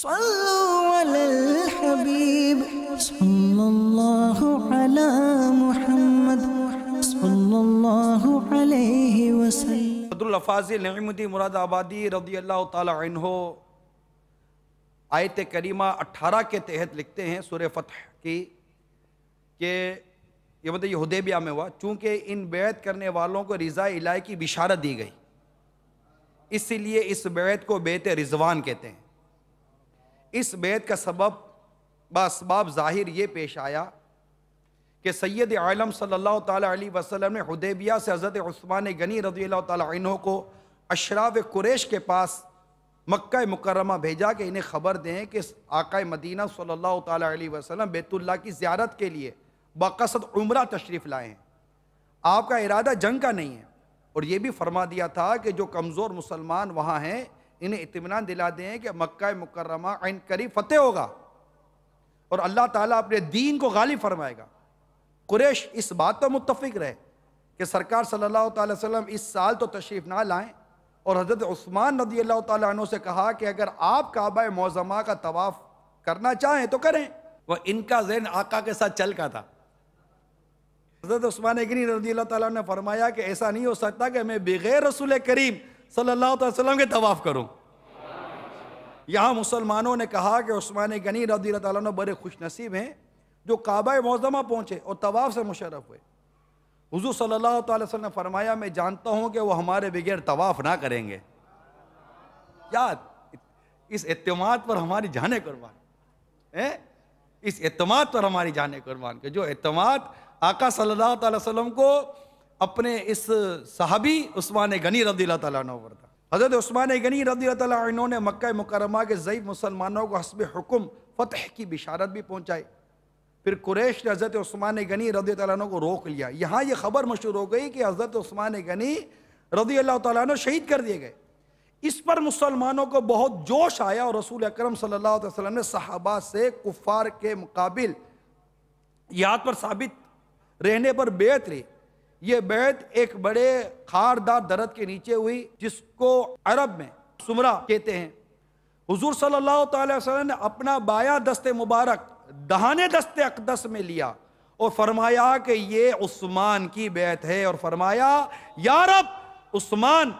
صلوا علی الحبیب صلی اللہ علی محمد صلی اللہ علیہ وسلم۔ عبداللفاظ نعمتی مراد آبادی رضی اللہ تعالی عنہ آیت کریمہ 18 کے تحت لکھتے ہیں سورہ فتح کی کہ یہ حدیبیہ میں ہوا، چونکہ ان بیعت کرنے والوں کو رضا الہی کی بشارت دی گئی، اس لیے اس بیعت کو بیعت رضوان کہتے ہیں۔ اس بیعت کا سبب باسباب ظاہر یہ پیش آیا کہ سید عالم صلی اللہ تعالی علیہ وسلم نے حدیبیہ سے حضرت عثمان غنی رضی اللہ تعالی عنہ کو اشراف قریش کے پاس مکہ مکرمہ بھیجا کہ انہیں خبر دیں کہ آقا مدینہ صلی اللہ تعالی علیہ وسلم بیت اللہ کی زیارت کے لیے بقصد عمرہ تشریف لائے ہیں، آپ کا ارادہ جنگ کا نہیں ہے، اور یہ بھی فرما دیا تھا کہ جو کمزور مسلمان وہاں ہیں انہیں اطمینان دلا دیں کہ مکہ مکرمہ عین قریب فتح ہوگا اور اللہ تعالیٰ اپنے دین کو غالب فرمائے گا۔ قریش اس بات پر متفق رہے کہ سرکار صلی اللہ تعالی وسلم اس سال تو تشریف نہ لائیں، اور حضرت عثمان رضی اللہ تعالیٰ عنہ سے کہا کہ اگر آپ کعبہ معظمہ کا طواف کرنا چاہیں تو کریں۔ وہ ان کا ذہن آقا کے ساتھ چل کا تھا۔ حضرت عثمان غنی رضی اللہ تعالیٰ نے فرمایا کہ ایسا نہیں ہو سکتا کہ میں بغیر رسول کریم صلی اللہ علیہ وسلم کے طواف کروں۔ یہاں مسلمانوں نے کہا کہ عثمان غنی رضی اللہ تعالیٰ بڑے خوش نصیب ہیں جو کعبہ معظمہ پہنچے اور طواف سے مشرف ہوئے۔ حضور صلی اللہ علیہ وسلم نے فرمایا میں جانتا ہوں کہ وہ ہمارے بغیر طواف نہ کریں گے۔ یاد اس اعتماد پر ہماری جانیں قربان، اس اعتماد پر ہماری جانیں قربان، کہ جو اعتماد آقا صلی اللہ علیہ وسلم کو اپنے اس صحابی عثمان غنی رضی اللہ تعالیٰ عنہ پر تھا۔ حضرت عثمان غنی رضی اللہ تعالیٰ عنہ نے مکہ مکرمہ کے ضعیف مسلمانوں کو حسب حکم فتح کی بشارت بھی پہنچائی۔ پھر قریش نے حضرت عثمان غنی رضی اللہ تعالیٰ عنہ کو روک لیا۔ یہاں یہ خبر مشہور ہو گئی کہ حضرت عثمان غنی رضی اللہ تعالیٰ عنہ شہید کر دیے گئے۔ اس پر مسلمانوں کو بہت جوش آیا اور رسول اکرم صلی اللہ علیہ وسلم نے صحابہ سے کفار کے مقابل یاد پر ثابت رہنے پر بیعت لی۔ یہ بیعت ایک بڑے خاردار درخت کے نیچے ہوئی جس کو عرب میں سمرہ کہتے ہیں۔ حضور صلی اللہ تعالی وسلم نے اپنا بایاں دست مبارک دہانے دست اقدس میں لیا اور فرمایا کہ یہ عثمان کی بیعت ہے، اور فرمایا یا رب عثمان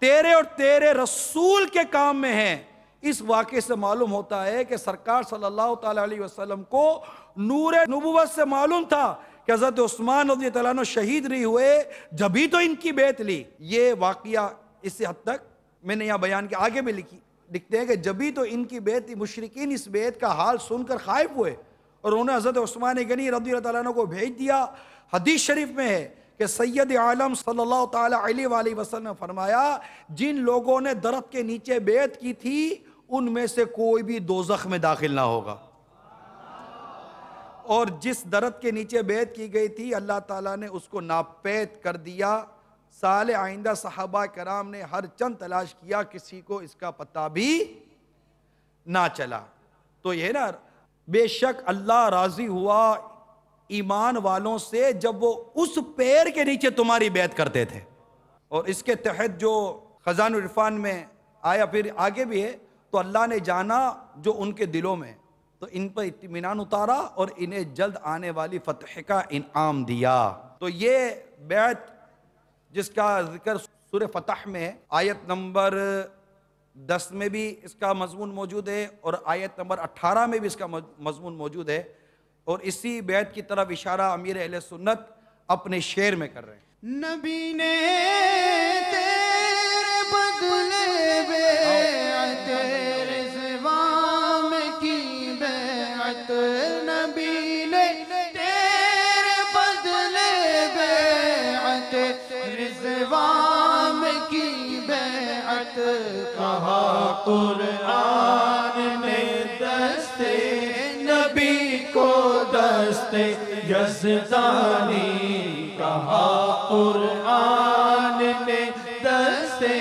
تیرے اور تیرے رسول کے کام میں ہیں۔ اس واقعے سے معلوم ہوتا ہے کہ سرکار صلی اللہ تعالی علیہ وسلم کو نور نبوت سے معلوم تھا کہ حضرت عثمان رضی اللہ عنہ شہید نہیں ہوئے، جبھی تو ان کی بیعت لی۔ یہ واقعہ اس سے حد تک میں نے یہاں بیان کے آگے بھی لکھتے ہیں کہ جبھی تو ان کی بیعت تھی، مشرکین اس بیعت کا حال سن کر خائف ہوئے اور انہوں نے حضرت عثمان غنی رضی اللہ عنہ کو بھیج دیا۔ حدیث شریف میں ہے کہ سید عالم صلی اللہ تعالی علیہ وآلہ وسلم نے فرمایا جن لوگوں نے درخت کے نیچے بیعت کی تھی ان میں سے کوئی بھی دوزخ میں داخل نہ ہوگا، اور جس درخت کے نیچے بیعت کی گئی تھی اللہ تعالیٰ نے اس کو ناپید کر دیا۔ سال آئندہ صحابہ کرام نے ہر چند تلاش کیا، کسی کو اس کا پتہ بھی نہ چلا۔ تو یہ نا بے شک اللہ راضی ہوا ایمان والوں سے جب وہ اس پیر کے نیچے تمہاری بیعت کرتے تھے، اور اس کے تحت جو خزان العرفان میں آیا پھر آگے بھی ہے، تو اللہ نے جانا جو ان کے دلوں میں، تو ان پر اطمینان اتارا اور انہیں جلد آنے والی فتح کا انعام دیا۔ تو یہ بیعت جس کا ذکر سورہ فتح میں آیت نمبر 10 میں بھی اس کا مضمون موجود ہے اور آیت نمبر 18 میں بھی اس کا مضمون موجود ہے، اور اسی بیعت کی طرف اشارہ امیر اہل سنت اپنے شعر میں کر رہے ہیں۔ نبی نے تیرے بدلے بیعت رضوان کی بیعت، نبی نے تیرے بدلے بیعت رضوان کی بیعت، کہا قرآن نے دستے نبی کو دستے یزدانی، کہا قرآن نے دستے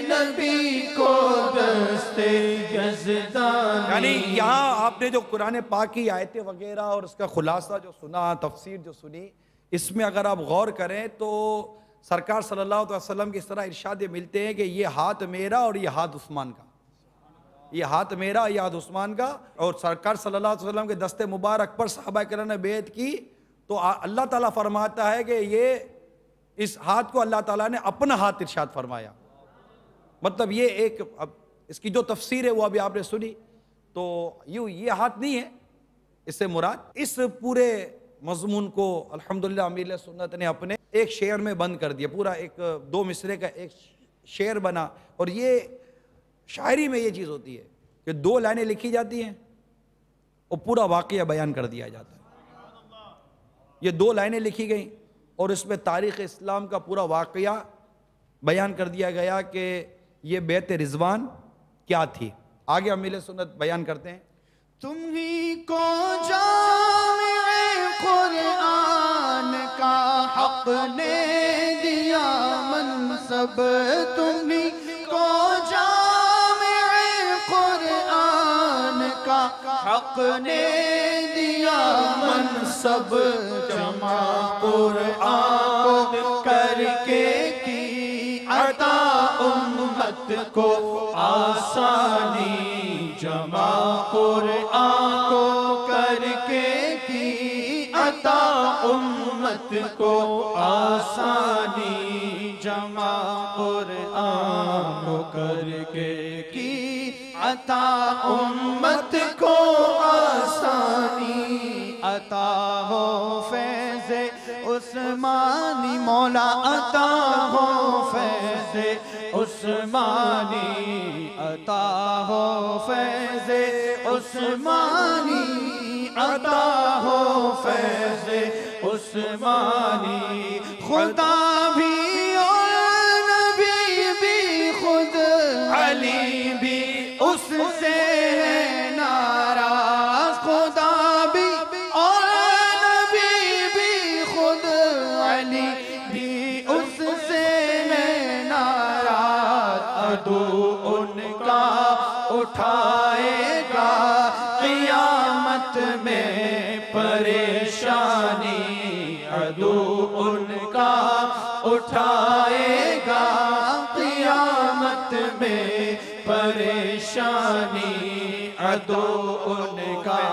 نبی کو دستے یزدانی۔ یعنی یہاں آپ نے جو قرآن پاک کی آیتیں وغیرہ اور اس کا خلاصہ جو سنا، تفسیر جو سنی، اس میں اگر آپ غور کریں تو سرکار صلی اللہ علیہ وسلم کی اس طرح ارشاد ملتے ہیں کہ یہ ہاتھ میرا اور یہ ہاتھ عثمان کا، یہ ہاتھ میرا، یہ ہاتھ عثمان کا، اور سرکار صلی اللہ علیہ وسلم کے دست مبارک پر صحابہ کرام نے بیعت کی، تو اللہ تعالیٰ فرماتا ہے کہ یہ اس ہاتھ کو اللہ تعالیٰ نے اپنا ہاتھ ارشاد فرمایا. مطلب یہ ایک، اب اس کی جو تفسیر ہے وہ ابھی آپ نے سنی، تو یہ ہاتھ نہیں ہے اس سے مراد. اس پورے مضمون کو الحمدللہ امیر سنت نے اپنے ایک شعر میں بند کر دیا، پورا ایک 2 مصرے کا ایک شعر بنا. اور یہ شاعری میں یہ چیز ہوتی ہے کہ 2 لائنیں لکھی جاتی ہیں اور پورا واقعہ بیان کر دیا جاتا ہے. یہ 2 لائنیں لکھی گئیں اور اس میں تاریخ اسلام کا پورا واقعہ بیان کر دیا گیا کہ یہ بیعت رضوان کیا تھی. آگے امیر سنت بیان کرتے ہیں. تم ہی کو جامع قرآن کا حق نے دیا منصب، تم ہی کو جامع قرآن کا حق نے دیا منصب، جمع قرآن کر کے کی عطا امت کو آسانی، جمع قرآن کو کر کے کی عطا امت کو آسانی، جمع قرآن کو کر کے کی عطا امت کو آسانی. عطا ہو فیض عثمانی مولا، عطا ہو فیض عثمانی، عطا ہو فیض عثمانی، عطا ہو فیض عثمانی. خدا بھی اور نبی بھی، خود علی بھی اس سے ہے ناراض، خدا بھی اور نبی بھی، خود علی بھی اس سے ہے ناراض. عدو ان کا اٹھائے گا قیامت میں پریشانی، عدو ان کا اٹھائے گا قیامت میں پریشانی، عدو ان کا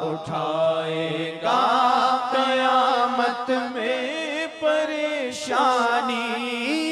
اٹھائے گا قیامت میں پریشانی.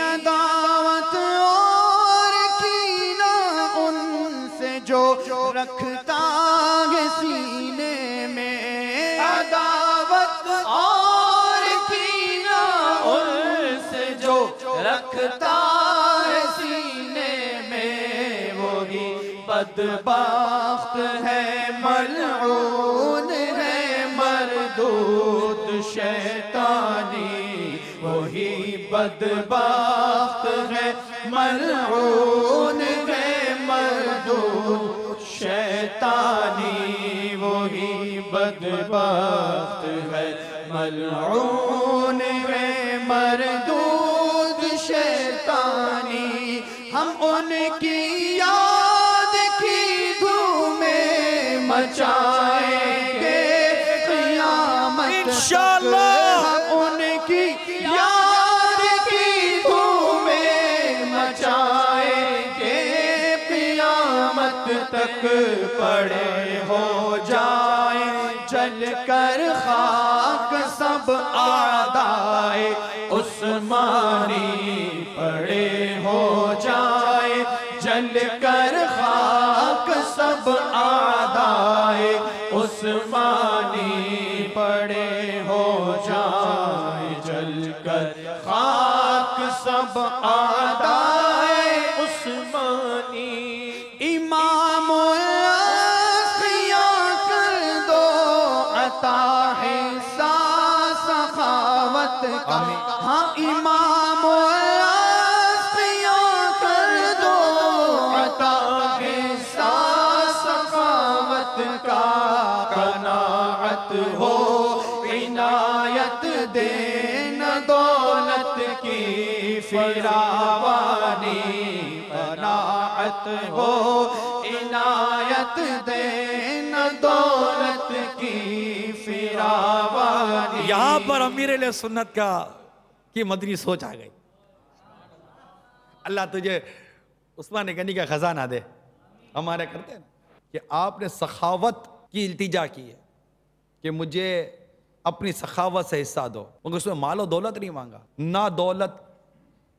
عداوت اور کینہ ان سے جو رکھتا ہے سینے میں، عداوت اور کینہ ان سے جو رکھتا ہے سینے میں، وہی بدبخت ہے ملعون ہے مردود شیطانی، وہی بدبخت ہے ملعون ہے مردود شیطانی، وہی بدبخت ہے ملعون ہے مردود شیطانی. ہم ان کی یاد کی دھومیں مچائیں گے قیامت انشاءاللہ. ہم ان کی یاد کی دھومیں مچائیں گے قیامت تک، پڑے ہو جائیں جل کر خاک سب اعدائے عثمانی، پڑے ہو جائیں جل کر خاک سب اعدائے عثمانی، پڑے ہو جائیں جل کر خاک سب اعدائے عثمانی. امام الاسقیاء کر دو عطا حصہ سخاوت کا، ہاں امام الاسقیاء کر دو عطا حصہ سخاوت کا. قناعت ہو عنایت دین دولت کی فراوانی، قناعت ہو عنایت دین دولت کی فراوانی. یہاں پر امیر علیہ سنت کی مدنی سوچ آ گئی. اللہ تجھے عثمان غنی کا خزانہ دے ہمارے کرتے ہیں نا کہ آپ نے سخاوت کی التجا کی ہے کہ مجھے اپنی سخاوت سے حصہ دو، مگر اس میں مال و دولت نہیں مانگا، نہ دولت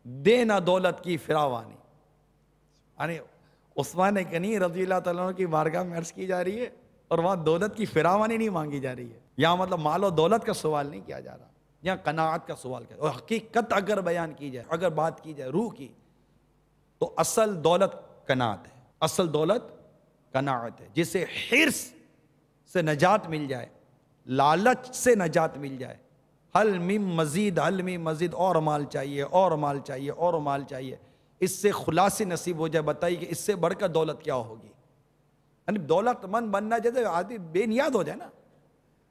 دے نہ دولت کی فراوانی. یعنی عثمان غنی رضی اللہ تعالیٰ عنہ کی بارگاہ میں عرض کی جا رہی ہے اور وہاں دولت کی فراوانی نہیں مانگی جا رہی ہے. یہاں مطلب مال و دولت کا سوال نہیں کیا جا رہا، یہاں قناعت کا سوال کیا. اور حقیقت اگر بیان کی جائے، اگر بات کی جائے روح کی، تو اصل دولت قناعت ہے. اصل دولت قناعت ہے، جسے حرص سے نجات مل جائے، لالچ سے نجات مل جائے. حل مم مزید، حل مم مزید، اور مال چاہیے، اور مال چاہیے، اور مال چاہیے، اس سے خلاصی نصیب ہو جائے. بتائیے کہ اس سے بڑھ کر دولت کیا ہوگی؟ یعنی دولت مند بننا جیسے آدمی بے نیاز ہو جائے نا.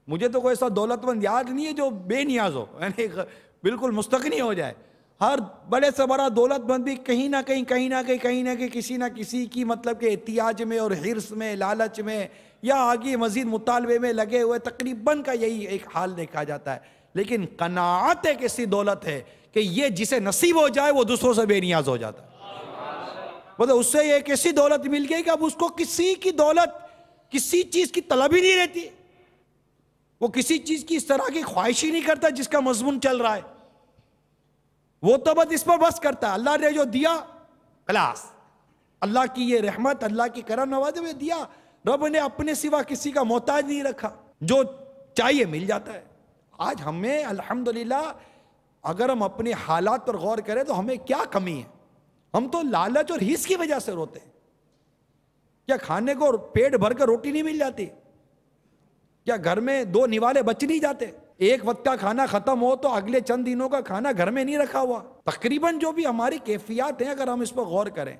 مجھے تو کوئی ایسا دولت مند یاد نہیں ہے جو بے نیاز ہو، یعنی بالکل مستغنی ہو جائے. ہر بڑے سے بڑا دولت مند بھی کہیں نہ کہیں کسی نہ کسی کی مطلب کہ احتیاج میں اور حرص میں، لالچ میں، یا آگے مزید مطالبے میں لگے ہوئے، تقریباً کا یہی ایک حال دیکھا جاتا ہے. لیکن قناعت ایک ایسی دولت ہے کہ یہ جسے نصیب ہو جائے وہ دوسروں سے بے نیاز ہو جاتا ہے. مطلب اس سے ایک ایسی دولت مل گئی کہ اب اس کو کسی کی دولت، کسی چیز کی طلب ہی نہیں رہتی. وہ کسی چیز کی اس طرح کی خواہش ہی نہیں کرتا جس کا مضمون چل رہا ہے. وہ تو بس اس پر بس کرتا ہے اللہ نے جو دیا خلاص، اللہ کی یہ رحمت، اللہ کی کرم نوازی میں دیا. رب نے اپنے سوا کسی کا محتاج نہیں رکھا، جو چاہیے مل جاتا ہے. آج ہمیں الحمدللہ اگر ہم اپنے حالات پر غور کریں تو ہمیں کیا کمی ہے؟ ہم تو لالچ اور حرص کی وجہ سے روتے ہیں. کیا کھانے کو پیٹ بھر کر روٹی نہیں مل جاتی؟ کیا گھر میں 2 نوالے بچ نہیں جاتے؟ ایک وقت کا کھانا ختم ہو تو اگلے چند دنوں کا کھانا گھر میں نہیں رکھا ہوا. تقریباً جو بھی ہماری کیفیات ہیں اگر ہم اس پر غور کریں،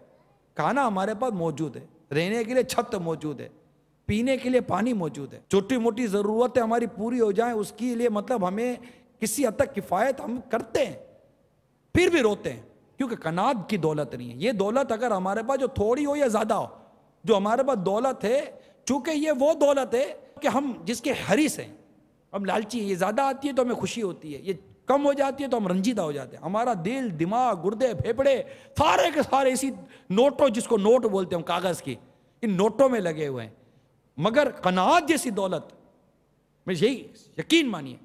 کھانا ہمارے پاس موجود ہے، رہنے کے لیے چھت موجود ہے، پینے کے لیے پانی موجود ہے، چھوٹی موٹی ضرورتیں ہماری پوری ہو جائیں اس کے لیے مطلب ہمیں کسی حد تک کفایت ہم کرتے ہیں، پھر بھی روتے ہیں کیونکہ قناعت کی دولت نہیں ہے. یہ دولت اگر ہمارے پاس جو تھوڑی ہو یا زیادہ ہو، جو ہمارے پاس دولت ہے، چونکہ یہ وہ دولت ہے کہ ہم جس کے حریص ہیں، ہم لالچی ہیں. یہ زیادہ آتی ہے تو ہمیں خوشی ہوتی ہے، یہ کم ہو جاتی ہے تو ہم رنجیدہ ہو جاتے ہیں. ہمارا دل، دماغ، گردے، پھیپڑے سارے کے سارے اسی نوٹوں، جس کو نوٹ بولتے ہیں ہم، کاغذ کی، ان نوٹوں میں لگے ہوئے ہیں. مگر قناعت جیسی دولت میں یہی یقین مانیے،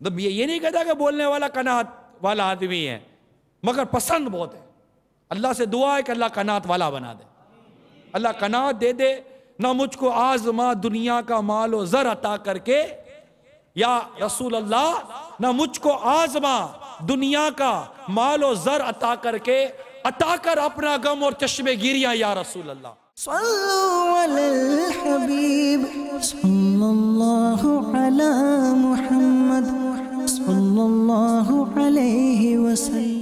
یہ نہیں کہتا کہ بولنے والا قناعت والا آدمی ہے، مگر پسند بہت ہے. اللہ سے دعا ہے کہ اللہ قناعت والا بنا دے، اللہ قناعت دے دے. نہ مجھ کو آزما دنیا کا مال و زر عطا کر کے یا رسول اللہ، نہ مجھ کو آزما دنیا کا مال و زر عطا کر کے، عطا کر اپنا غم اور چشم گیریاں یا رسول اللہ. صلوا علی الحبیب صلی اللہ علی محمد صلی اللہ علیہ وسلم.